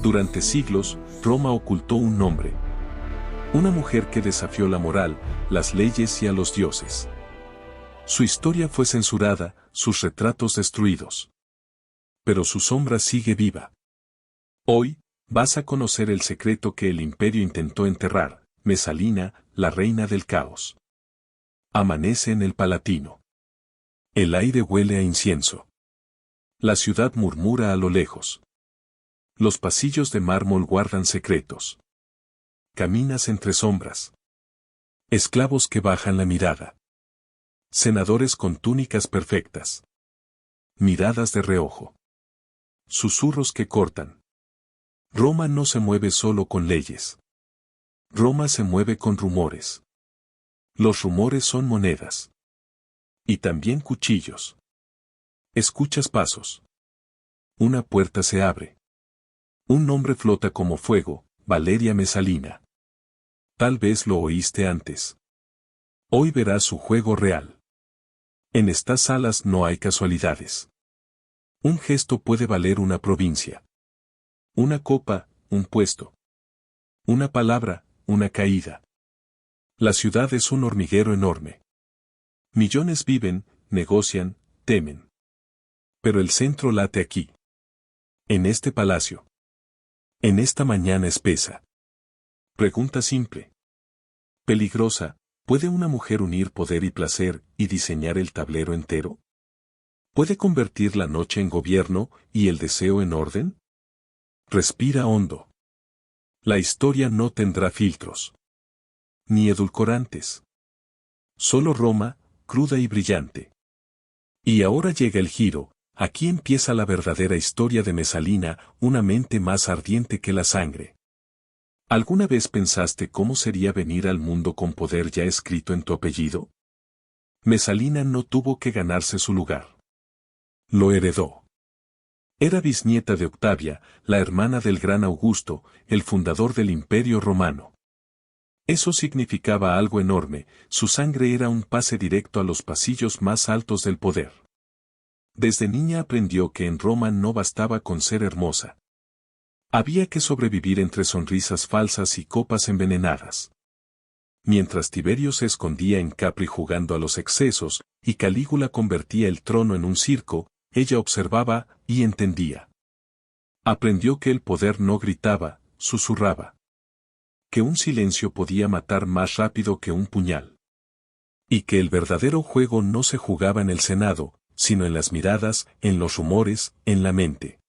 Durante siglos, Roma ocultó un nombre. Una mujer que desafió la moral, las leyes y a los dioses. Su historia fue censurada, sus retratos destruidos. Pero su sombra sigue viva. Hoy, vas a conocer el secreto que el imperio intentó enterrar, Mesalina, la reina del caos. Amanece en el Palatino. El aire huele a incienso. La ciudad murmura a lo lejos. Los pasillos de mármol guardan secretos. Caminas entre sombras. Esclavos que bajan la mirada. Senadores con túnicas perfectas. Miradas de reojo. Susurros que cortan. Roma no se mueve solo con leyes. Roma se mueve con rumores. Los rumores son monedas. Y también cuchillos. Escuchas pasos. Una puerta se abre. Un nombre flota como fuego, Valeria Mesalina. Tal vez lo oíste antes. Hoy verás su juego real. En estas salas no hay casualidades. Un gesto puede valer una provincia. Una copa, un puesto. Una palabra, una caída. La ciudad es un hormiguero enorme. Millones viven, negocian, temen. Pero el centro late aquí. En este palacio. En esta mañana espesa. Pregunta simple. Peligrosa, ¿puede una mujer unir poder y placer y diseñar el tablero entero? ¿Puede convertir la noche en gobierno y el deseo en orden? Respira hondo. La historia no tendrá filtros. Ni edulcorantes. Solo Roma, cruda y brillante. Y ahora llega el giro. Aquí empieza la verdadera historia de Mesalina, una mente más ardiente que la sangre. ¿Alguna vez pensaste cómo sería venir al mundo con poder ya escrito en tu apellido? Mesalina no tuvo que ganarse su lugar. Lo heredó. Era bisnieta de Octavia, la hermana del gran Augusto, el fundador del Imperio Romano. Eso significaba algo enorme, su sangre era un pase directo a los pasillos más altos del poder. Desde niña aprendió que en Roma no bastaba con ser hermosa. Había que sobrevivir entre sonrisas falsas y copas envenenadas. Mientras Tiberio se escondía en Capri jugando a los excesos, y Calígula convertía el trono en un circo, ella observaba y entendía. Aprendió que el poder no gritaba, susurraba. Que un silencio podía matar más rápido que un puñal. Y que el verdadero juego no se jugaba en el Senado, sino en las miradas, en los rumores, en la mente.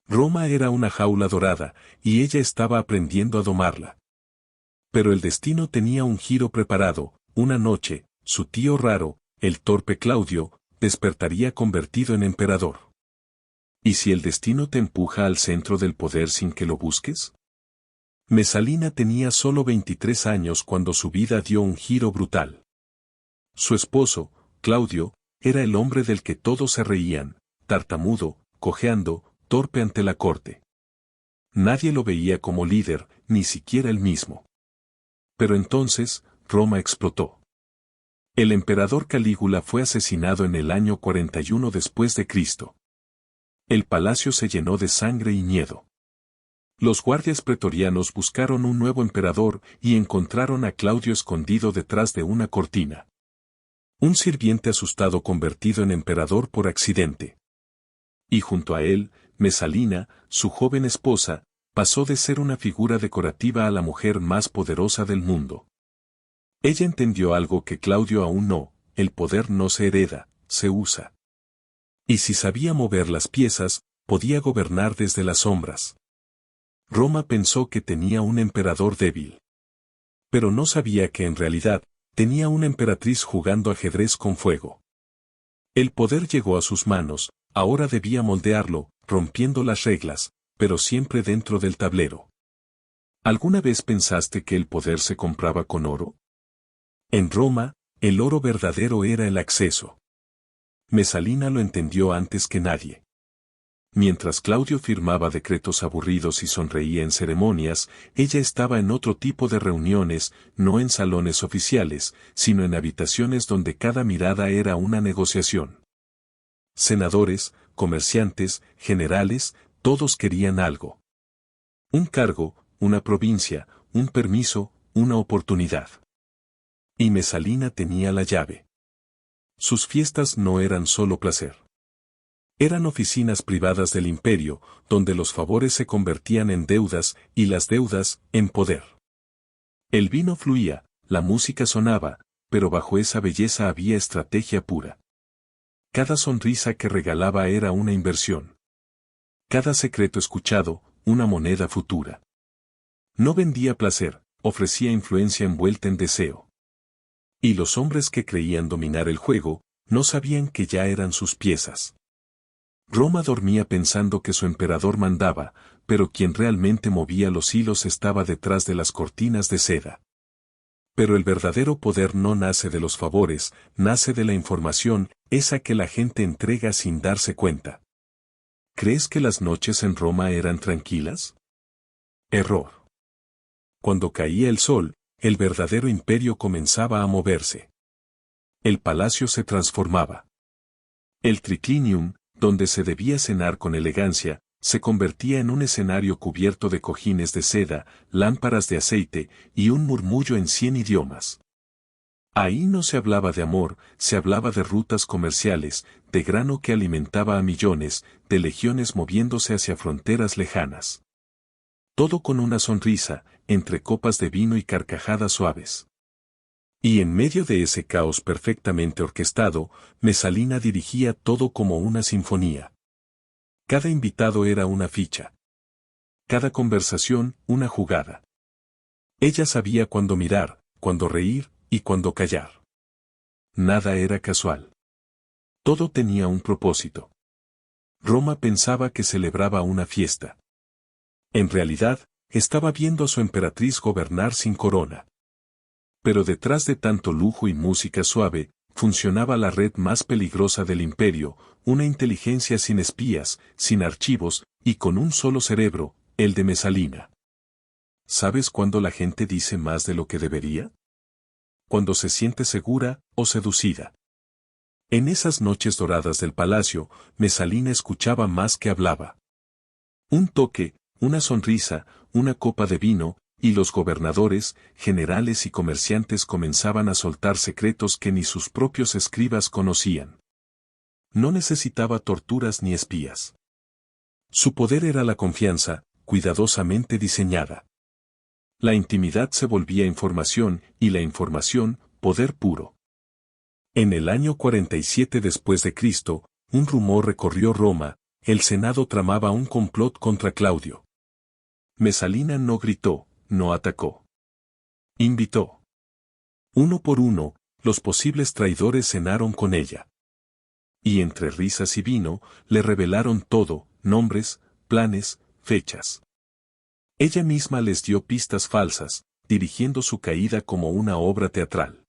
Roma era una jaula dorada, y ella estaba aprendiendo a domarla. Pero el destino tenía un giro preparado. Una noche, su tío raro, el torpe Claudio, despertaría convertido en emperador. ¿Y si el destino te empuja al centro del poder sin que lo busques? Mesalina tenía solo 23 años cuando su vida dio un giro brutal. Su esposo, Claudio, era el hombre del que todos se reían, tartamudo, cojeando, torpe ante la corte. Nadie lo veía como líder, ni siquiera él mismo. Pero entonces, Roma explotó. El emperador Calígula fue asesinado en el año 41 después de Cristo. El palacio se llenó de sangre y miedo. Los guardias pretorianos buscaron un nuevo emperador y encontraron a Claudio escondido detrás de una cortina. Un sirviente asustado convertido en emperador por accidente. Y junto a él, Mesalina, su joven esposa, pasó de ser una figura decorativa a la mujer más poderosa del mundo. Ella entendió algo que Claudio aún no: el poder no se hereda, se usa. Y si sabía mover las piezas, podía gobernar desde las sombras. Roma pensó que tenía un emperador débil. Pero no sabía que en realidad, tenía una emperatriz jugando ajedrez con fuego. El poder llegó a sus manos, ahora debía moldearlo, rompiendo las reglas, pero siempre dentro del tablero. ¿Alguna vez pensaste que el poder se compraba con oro? En Roma, el oro verdadero era el acceso. Mesalina lo entendió antes que nadie. Mientras Claudio firmaba decretos aburridos y sonreía en ceremonias, ella estaba en otro tipo de reuniones, no en salones oficiales, sino en habitaciones donde cada mirada era una negociación. Senadores, comerciantes, generales, todos querían algo. Un cargo, una provincia, un permiso, una oportunidad. Y Mesalina tenía la llave. Sus fiestas no eran solo placer. Eran oficinas privadas del imperio, donde los favores se convertían en deudas y las deudas en poder. El vino fluía, la música sonaba, pero bajo esa belleza había estrategia pura. Cada sonrisa que regalaba era una inversión. Cada secreto escuchado, una moneda futura. No vendía placer, ofrecía influencia envuelta en deseo. Y los hombres que creían dominar el juego, no sabían que ya eran sus piezas. Roma dormía pensando que su emperador mandaba, pero quien realmente movía los hilos estaba detrás de las cortinas de seda. Pero el verdadero poder no nace de los favores, nace de la información, esa que la gente entrega sin darse cuenta. ¿Crees que las noches en Roma eran tranquilas? Error. Cuando caía el sol, el verdadero imperio comenzaba a moverse. El palacio se transformaba. El triclinium, donde se debía cenar con elegancia, se convertía en un escenario cubierto de cojines de seda, lámparas de aceite y un murmullo en 100 idiomas. Ahí no se hablaba de amor, se hablaba de rutas comerciales, de grano que alimentaba a millones, de legiones moviéndose hacia fronteras lejanas. Todo con una sonrisa, entre copas de vino y carcajadas suaves. Y en medio de ese caos perfectamente orquestado, Mesalina dirigía todo como una sinfonía. Cada invitado era una ficha. Cada conversación, una jugada. Ella sabía cuándo mirar, cuándo reír y cuándo callar. Nada era casual. Todo tenía un propósito. Roma pensaba que celebraba una fiesta. En realidad, estaba viendo a su emperatriz gobernar sin corona. Pero detrás de tanto lujo y música suave, funcionaba la red más peligrosa del imperio, una inteligencia sin espías, sin archivos, y con un solo cerebro, el de Mesalina. ¿Sabes cuándo la gente dice más de lo que debería? Cuando se siente segura o seducida. En esas noches doradas del palacio, Mesalina escuchaba más que hablaba. Un toque, una sonrisa, una copa de vino, y los gobernadores, generales y comerciantes comenzaban a soltar secretos que ni sus propios escribas conocían. No necesitaba torturas ni espías. Su poder era la confianza, cuidadosamente diseñada. La intimidad se volvía información, y la información, poder puro. En el año 47 después de Cristo, un rumor recorrió Roma, el Senado tramaba un complot contra Claudio. Mesalina no gritó, no atacó. Invitó. Uno por uno, los posibles traidores cenaron con ella. Y entre risas y vino, le revelaron todo, nombres, planes, fechas. Ella misma les dio pistas falsas, dirigiendo su caída como una obra teatral.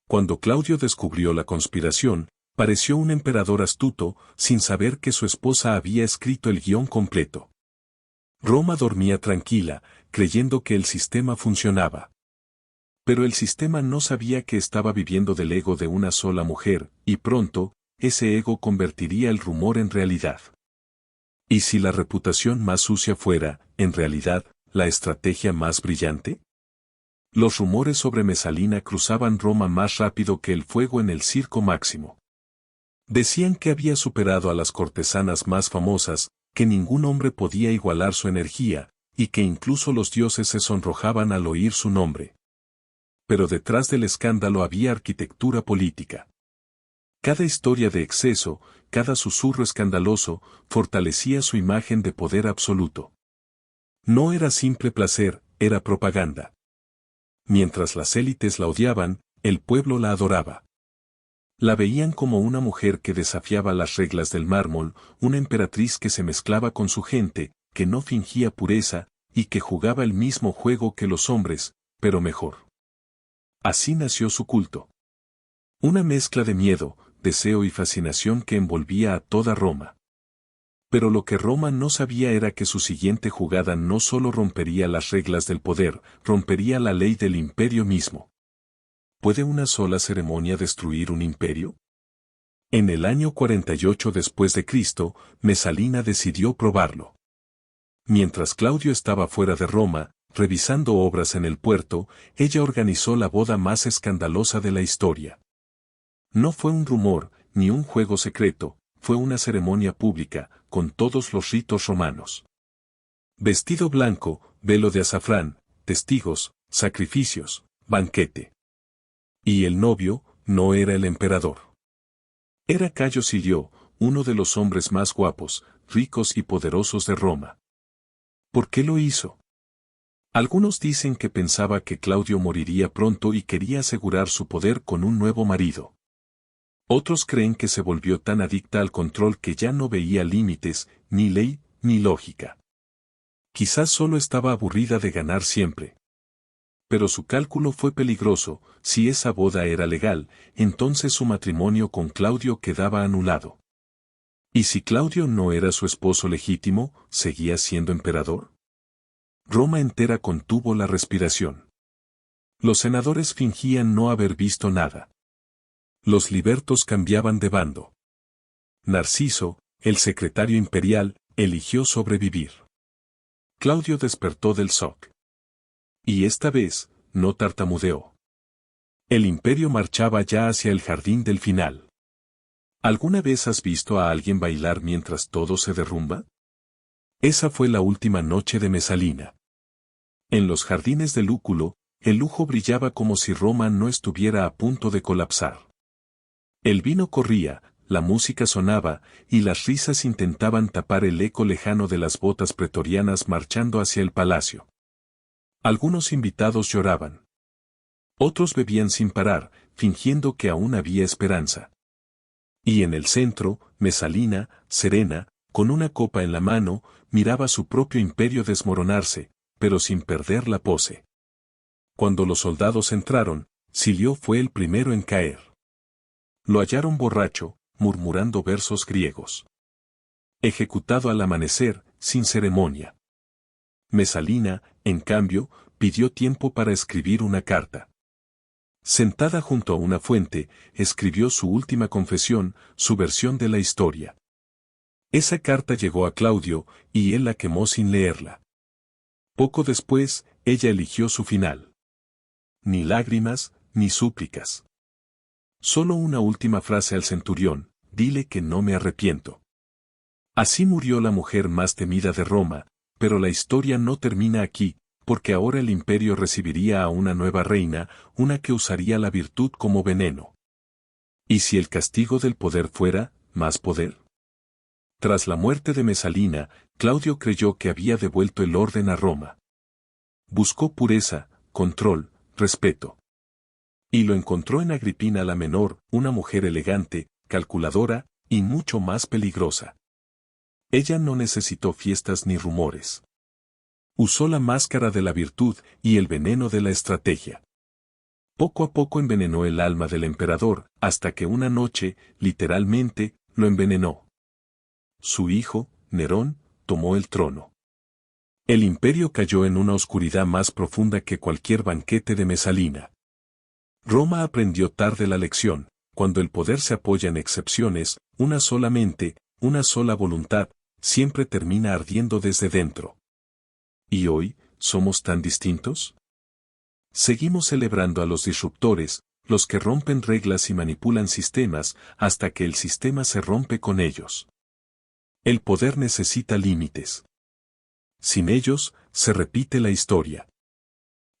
Cuando Claudio descubrió la conspiración, pareció un emperador astuto, sin saber que su esposa había escrito el guión completo. Roma dormía tranquila, creyendo que el sistema funcionaba. Pero el sistema no sabía que estaba viviendo del ego de una sola mujer, y pronto, ese ego convertiría el rumor en realidad. ¿Y si la reputación más sucia fuera, en realidad, la estrategia más brillante? Los rumores sobre Mesalina cruzaban Roma más rápido que el fuego en el Circo Máximo. Decían que había superado a las cortesanas más famosas, que ningún hombre podía igualar su energía, y que incluso los dioses se sonrojaban al oír su nombre. Pero detrás del escándalo había arquitectura política. Cada historia de exceso, cada susurro escandaloso, fortalecía su imagen de poder absoluto. No era simple placer, era propaganda. Mientras las élites la odiaban, el pueblo la adoraba. La veían como una mujer que desafiaba las reglas del mármol, una emperatriz que se mezclaba con su gente, que no fingía pureza, y que jugaba el mismo juego que los hombres, pero mejor. Así nació su culto. Una mezcla de miedo, deseo y fascinación que envolvía a toda Roma. Pero lo que Roma no sabía era que su siguiente jugada no solo rompería las reglas del poder, rompería la ley del imperio mismo. ¿Puede una sola ceremonia destruir un imperio? En el año 48 después de Cristo, Mesalina decidió probarlo. Mientras Claudio estaba fuera de Roma, revisando obras en el puerto, ella organizó la boda más escandalosa de la historia. No fue un rumor, ni un juego secreto, fue una ceremonia pública, con todos los ritos romanos. Vestido blanco, velo de azafrán, testigos, sacrificios, banquete. Y el novio, no era el emperador. Era Cayo Silio, uno de los hombres más guapos, ricos y poderosos de Roma. ¿Por qué lo hizo? Algunos dicen que pensaba que Claudio moriría pronto y quería asegurar su poder con un nuevo marido. Otros creen que se volvió tan adicta al control que ya no veía límites, ni ley, ni lógica. Quizás solo estaba aburrida de ganar siempre. Pero su cálculo fue peligroso, si esa boda era legal, entonces su matrimonio con Claudio quedaba anulado. ¿Y si Claudio no era su esposo legítimo, seguía siendo emperador? Roma entera contuvo la respiración. Los senadores fingían no haber visto nada. Los libertos cambiaban de bando. Narciso, el secretario imperial, eligió sobrevivir. Claudio despertó del shock. Y esta vez, no tartamudeó. El imperio marchaba ya hacia el jardín del final. ¿Alguna vez has visto a alguien bailar mientras todo se derrumba? Esa fue la última noche de Mesalina. En los jardines de Lúculo, el lujo brillaba como si Roma no estuviera a punto de colapsar. El vino corría, la música sonaba, y las risas intentaban tapar el eco lejano de las botas pretorianas marchando hacia el palacio. Algunos invitados lloraban. Otros bebían sin parar, fingiendo que aún había esperanza. Y en el centro, Mesalina, serena, con una copa en la mano, miraba su propio imperio desmoronarse, pero sin perder la pose. Cuando los soldados entraron, Silio fue el primero en caer. Lo hallaron borracho, murmurando versos griegos. Ejecutado al amanecer, sin ceremonia. Mesalina, en cambio, pidió tiempo para escribir una carta. Sentada junto a una fuente, escribió su última confesión, su versión de la historia. Esa carta llegó a Claudio, y él la quemó sin leerla. Poco después, ella eligió su final. Ni lágrimas, ni súplicas. Solo una última frase al centurión: dile que no me arrepiento. Así murió la mujer más temida de Roma, pero la historia no termina aquí, porque ahora el imperio recibiría a una nueva reina, una que usaría la virtud como veneno. ¿Y si el castigo del poder fuera, más poder? Tras la muerte de Mesalina, Claudio creyó que había devuelto el orden a Roma. Buscó pureza, control, respeto. Y lo encontró en Agripina la Menor, una mujer elegante, calculadora, y mucho más peligrosa. Ella no necesitó fiestas ni rumores. Usó la máscara de la virtud y el veneno de la estrategia. Poco a poco envenenó el alma del emperador, hasta que una noche, literalmente, lo envenenó. Su hijo, Nerón, tomó el trono. El imperio cayó en una oscuridad más profunda que cualquier banquete de Mesalina. Roma aprendió tarde la lección: cuando el poder se apoya en excepciones, una sola mente, una sola voluntad, siempre termina ardiendo desde dentro. ¿Y hoy, somos tan distintos? Seguimos celebrando a los disruptores, los que rompen reglas y manipulan sistemas, hasta que el sistema se rompe con ellos. El poder necesita límites. Sin ellos, se repite la historia.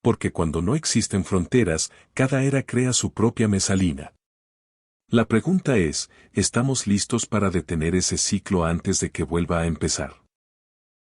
Porque cuando no existen fronteras, cada era crea su propia Mesalina. La pregunta es, ¿estamos listos para detener ese ciclo antes de que vuelva a empezar?